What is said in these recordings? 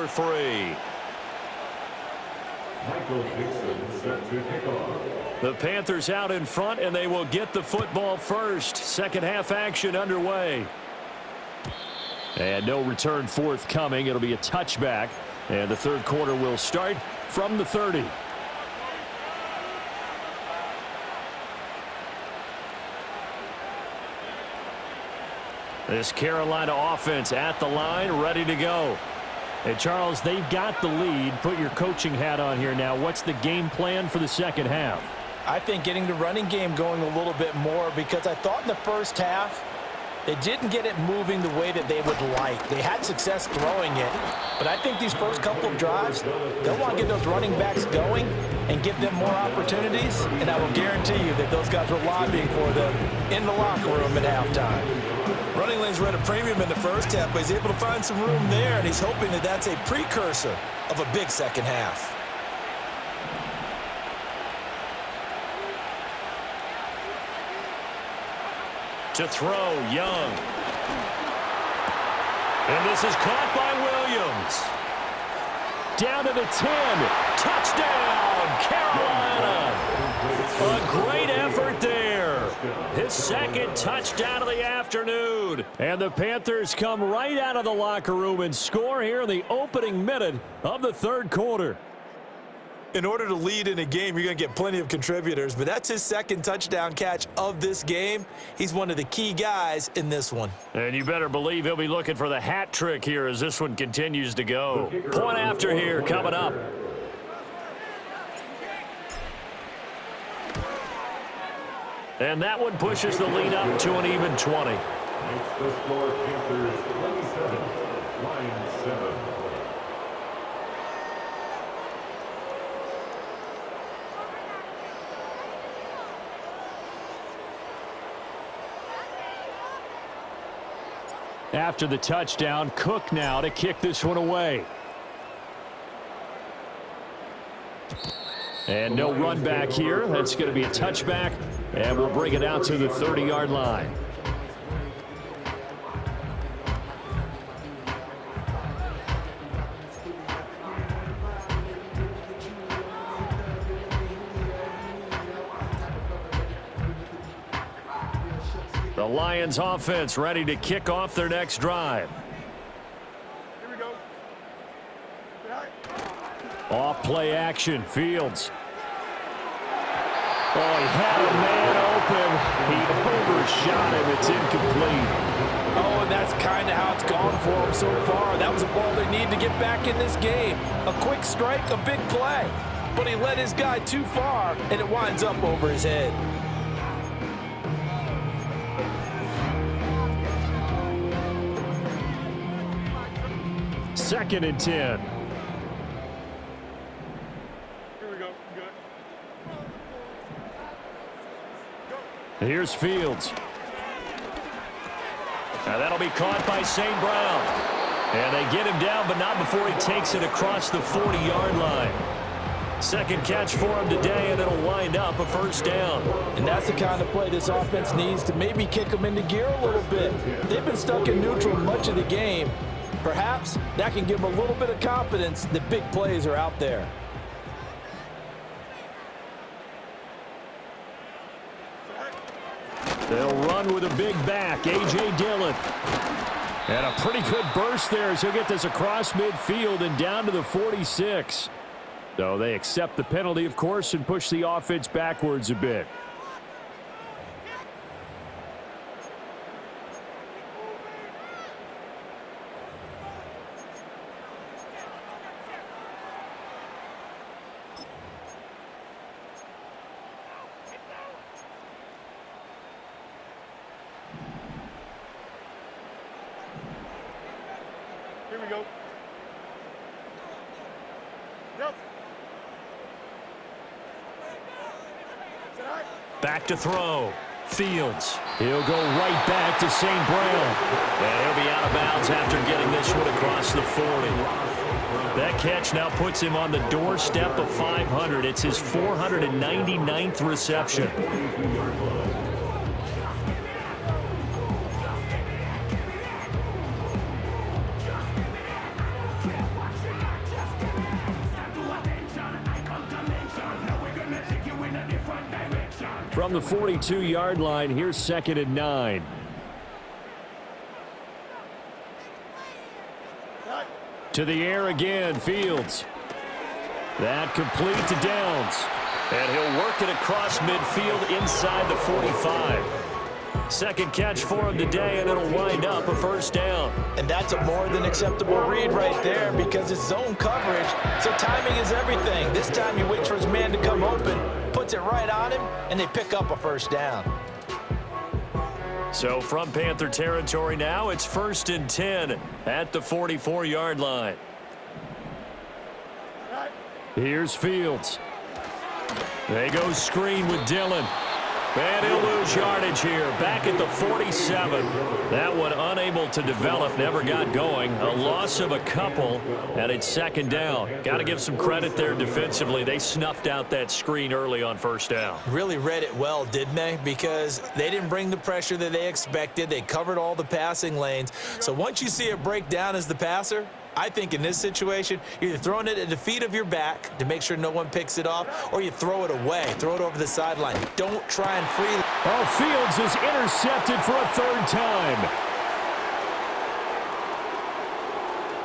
3. The Panthers out in front, and they will get the football first. Second half action underway. And no return forthcoming. It'll be a touchback. And the third quarter will start from the 30. This Carolina offense at the line, ready to go. Hey, Charles, they've got the lead. Put your coaching hat on here now. What's the game plan for the second half? I think getting the running game going a little bit more, because I thought in the first half they didn't get it moving the way that they would like. They had success throwing it, but I think these first couple of drives, they'll want to get those running backs going and give them more opportunities, and I will guarantee you that those guys were lobbying for them in the locker room at halftime. Running lanes were at a premium in the first half, but he's able to find some room there, and he's hoping that that's a precursor of a big second half. To throw, Young. And this is caught by Williams. Down to the 10. Touchdown, Carolina. A great effort there. His second touchdown of the afternoon. And the Panthers come right out of the locker room and score here in the opening minute of the third quarter. In order to lead in a game, you're going to get plenty of contributors, but that's his second touchdown catch of this game. He's one of the key guys in this one. And you better believe he'll be looking for the hat trick here as this one continues to go. Point after here coming up. And that one pushes the lead up to an even 20. Makes the score Panthers 27, Lions 7. After the touchdown, Cook now to kick this one away. And no run back here. That's going to be a touchback, and we'll bring it out to the 30-yard line. The Lions offense ready to kick off their next drive. Here we go. Off play action, Fields. Oh, he had a man open. He overshot him. It's incomplete. Oh, and that's kind of how it's gone for him so far. That was a ball they need to get back in this game. A quick strike, a big play. But he led his guy too far, and it winds up over his head. Second and 10. Here we go. Good. Here's Fields. Now that'll be caught by St. Brown. And they get him down, but not before he takes it across the 40-yard line. Second catch for him today, and it'll wind up a first down. And that's the kind of play this offense needs to maybe kick them into gear a little bit. They've been stuck in neutral much of the game. Perhaps that can give them a little bit of confidence that big plays are out there. They'll run with a big back, A.J. Dillon. And a pretty good burst there as he'll get this across midfield and down to the 46. So they accept the penalty, of course, and push the offense backwards a bit. Here we go. Yep. Back to throw. Fields. He'll go right back to St. Brown. And he'll be out of bounds after getting this one across the 40. That catch now puts him on the doorstep of 500. It's his 499th reception. From the 42-yard line, here's 2nd and 9. To the air again, Fields. That complete to Downs. And he'll work it across midfield inside the 45. Second catch for him today, and it'll wind up a first down. And that's a more than acceptable read right there because it's zone coverage, so timing is everything. This time he waits for his man to come open, puts it right on him, and they pick up a first down. So from Panther territory now, it's 1st and 10 at the 44-yard line. Here's Fields. They go screen with Dillon. And he'll lose yardage here. Back at the 47. That one unable to develop, never got going. A loss of a couple, and it's 2nd down. Got to give some credit there defensively. They snuffed out that screen early on 1st down. Really read it well, didn't they? Because they didn't bring the pressure that they expected. They covered all the passing lanes. So once you see it break down as the passer, I think in this situation, you're either throwing it at the feet of your back to make sure no one picks it off, or you throw it away. Throw it over the sideline. Don't try and free. Oh, Fields is intercepted for a 3rd time.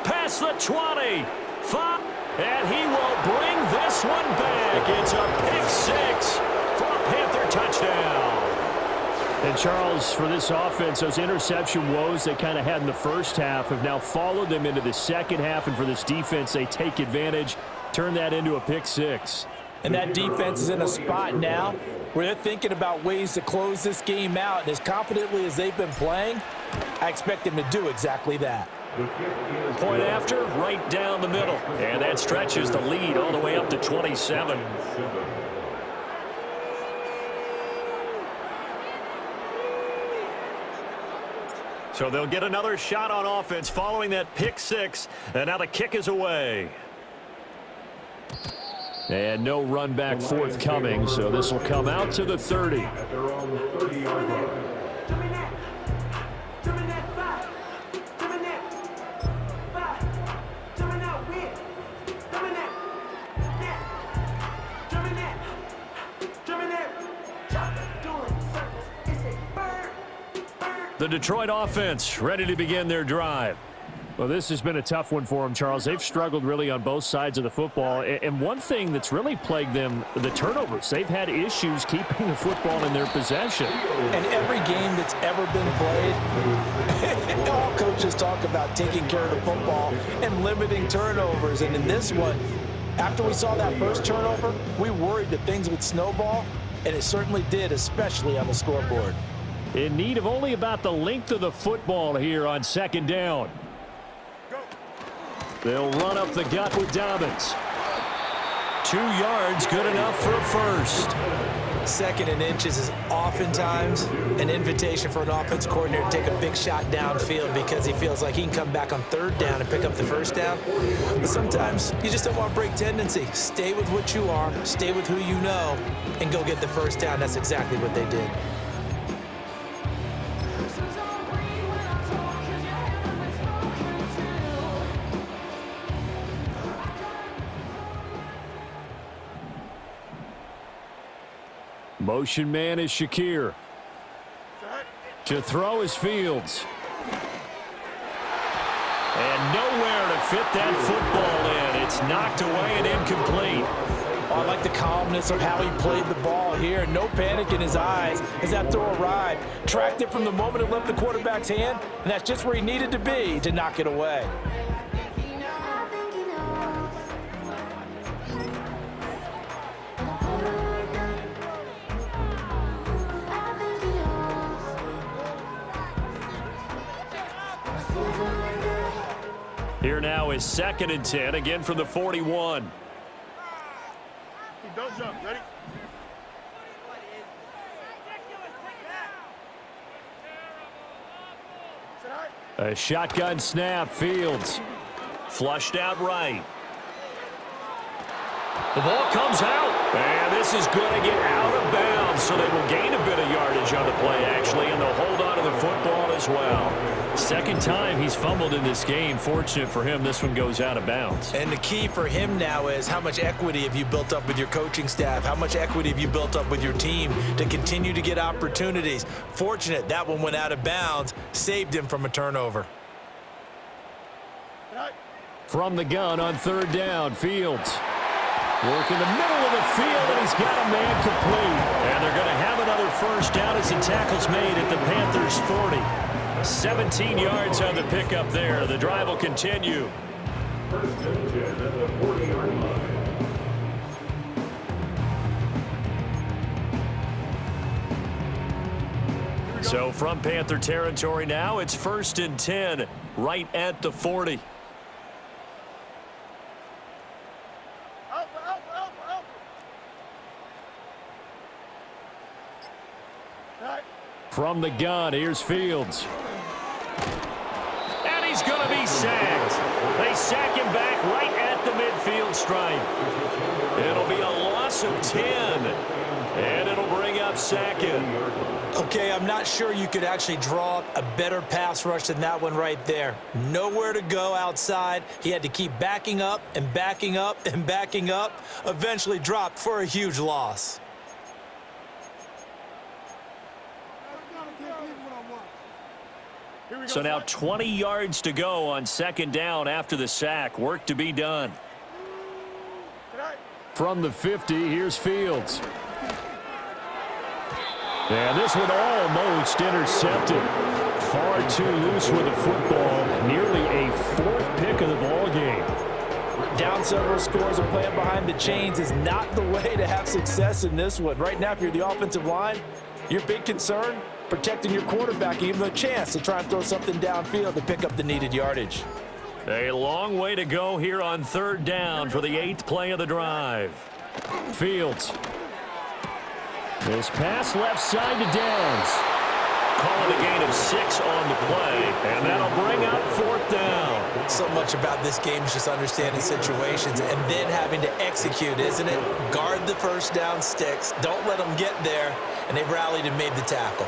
Past the 20. 5. And he will bring this one back. It's a pick 6 for a Panther touchdown. And, Charles, for this offense, those interception woes they kind of had in the first half have now followed them into the second half. And for this defense, they take advantage, turn that into a pick 6. And that defense is in a spot now where they're thinking about ways to close this game out. And as confidently as they've been playing, I expect them to do exactly that. Point after, right down the middle. And that stretches the lead all the way up to 27. So they'll get another shot on offense following that pick 6. And now the kick is away. And no run back forthcoming, so this will come out to the 30. At their own 30-yard line. The Detroit offense ready to begin their drive. Well, this has been a tough one for them, Charles. They've struggled really on both sides of the football. And one thing that's really plagued them, the turnovers. They've had issues keeping the football in their possession. And every game that's ever been played, all coaches talk about taking care of the football and limiting turnovers. And in this one, after we saw that first turnover, we worried that things would snowball, and it certainly did, especially on the scoreboard. In need of only about the length of the football here on 2nd down. They'll run up the gut with Dobbins. 2 yards, good enough for a first. 2nd and inches is oftentimes an invitation for an offense coordinator to take a big shot downfield because he feels like he can come back on 3rd down and pick up the first down. But sometimes you just don't want to break tendency. Stay with what you are, stay with who you know, and go get the first down. That's exactly what they did. Motion man is Shakir. To throw is Fields. And nowhere to fit that football in. It's knocked away and incomplete. I like the calmness of how he played the ball here. No panic in his eyes as that throw arrived. Tracked it from the moment it left the quarterback's hand, and that's just where he needed to be to knock it away. Here now is 2nd and 10, again from the 41. Don't jump. Ready? A shotgun snap, Fields. Flushed out right. The ball comes out, and this is going to get out of bounds, so they will gain a bit of yardage on the play, actually, and they'll hold on to the football as well. Second time he's fumbled in this game. Fortunate for him, this one goes out of bounds. And the key for him now is how much equity have you built up with your coaching staff? How much equity have you built up with your team to continue to get opportunities? Fortunate that one went out of bounds, saved him from a turnover. From the gun on third down, Fields. Work in the middle of the field, and he's got a man complete. And they're going to have another first down as the tackle's made at the Panthers' 40. 17 yards on the pickup there. The drive will continue. First and 10 at the 40-yard line. So from Panther territory now, it's first and 10 right at the 40. From the gun, here's Fields. And he's going to be sacked. They sack him back right at the midfield stripe. It'll be a loss of 10. And it'll bring up Sackett. Okay, I'm not sure you could actually draw up a better pass rush than that one right there. Nowhere to go outside. He had to keep backing up and backing up and backing up. Eventually dropped for a huge loss. So now 20 yards to go on second down after the sack. Work to be done. From the 50, here's Fields. And this one almost intercepted. Far too loose with the football. Nearly a fourth pick of the ball game. Down several scores and playing behind the chains is not the way to have success in this one. Right now, if you're the offensive line, your big concern, protecting your quarterback, even a chance to try and throw something downfield to pick up the needed yardage. A long way to go here on third down for the 8th play of the drive. Fields. This pass left side to Downs. Calling a gain of 6 on the play, and that'll bring up fourth down. So much about this game is just understanding situations and then having to execute, isn't it? Guard the first down sticks. Don't let them get there, and they rallied and made the tackle.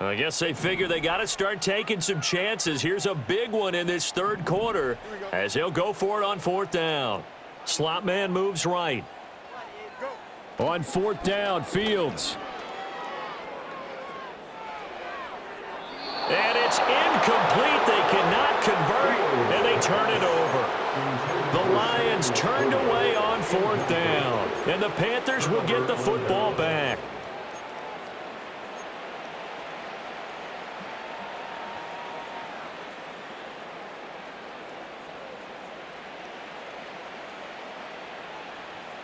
I guess they figure they got to start taking some chances. Here's a big one in this third quarter as he'll go for it on fourth down. Slot man moves right. On fourth down, Fields. And it's incomplete. They cannot convert, and they turn it over. The Lions turned away on fourth down, and the Panthers will get the football back.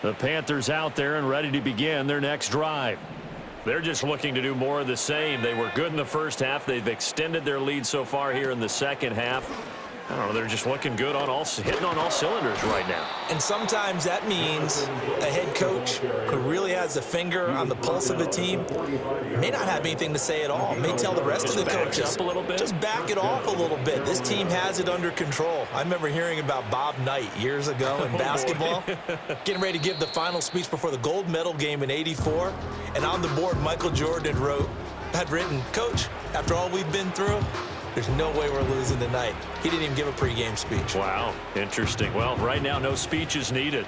The Panthers out there and ready to begin their next drive. They're just looking to do more of the same. They were good in the first half. They've extended their lead so far here in the second half. I don't know, they're just looking good on hitting on all cylinders right now. And sometimes that means a head coach who really has a finger on the pulse of the team may not have anything to say at all. May tell the rest of the coaches, up a little bit. Just back it off a little bit. This team has it under control. I remember hearing about Bob Knight years ago in basketball, getting ready to give the final speech before the gold medal game in '84. And on the board, Michael Jordan had written, "Coach, after all we've been through, there's no way we're losing tonight." He didn't even give a pregame speech. Wow, interesting. Well, right now, no speech is needed.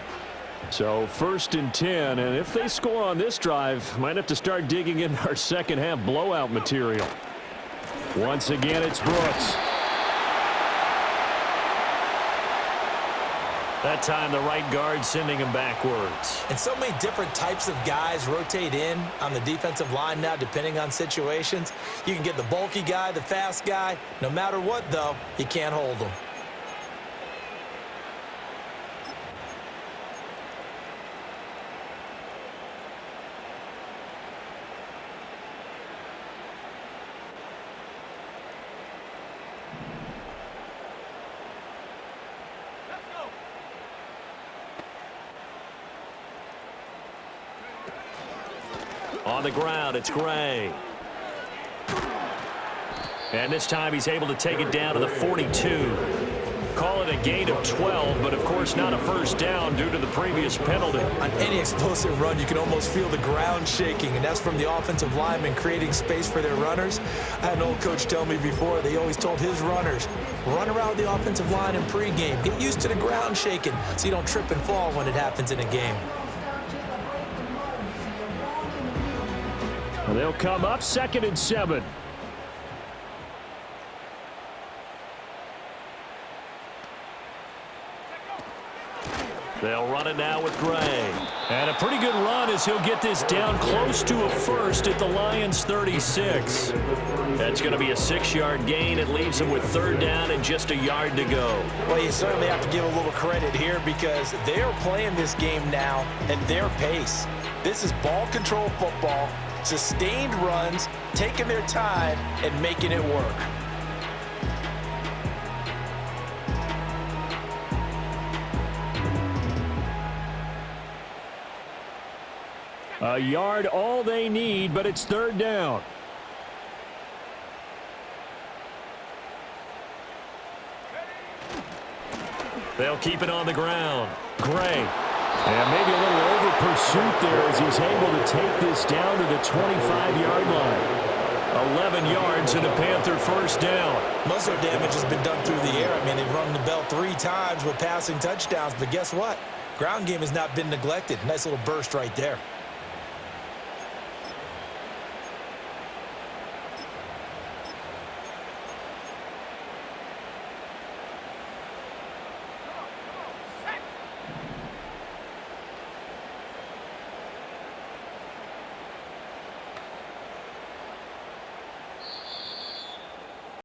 So, first and 10, and if they score on this drive, might have to start digging in our second half blowout material. Once again, it's Brooks. That time, the right guard sending him backwards. And so many different types of guys rotate in on the defensive line now, depending on situations. You can get the bulky guy, the fast guy. No matter what, though, you can't hold them. On the ground, it's Gray. And this time he's able to take it down to the 42. Call it a gain of 12, but of course not a first down due to the previous penalty. On any explosive run, you can almost feel the ground shaking, and that's from the offensive linemen creating space for their runners. I had an old coach tell me before, they always told his runners, run around the offensive line in pregame. Get used to the ground shaking so you don't trip and fall when it happens in a game. They'll come up 2nd and 7. They'll run it now with Gray. And a pretty good run as he'll get this down close to a first at the Lions' 36. That's going to be a 6-yard gain. It leaves them with 3rd down and just a yard to go. Well, you certainly have to give a little credit here because they're playing this game now at their pace. This is ball control football, sustained runs, taking their time, and making it work. A yard all they need, but it's 3rd down. They'll keep it on the ground. Gray. And maybe a little over pursuit there as he's able to take this down to the 25-yard line. 11 yards and a Panther first down. Most of their damage has been done through the air. I mean, they've run the bell 3 times with passing touchdowns, but guess what? Ground game has not been neglected. Nice little burst right there.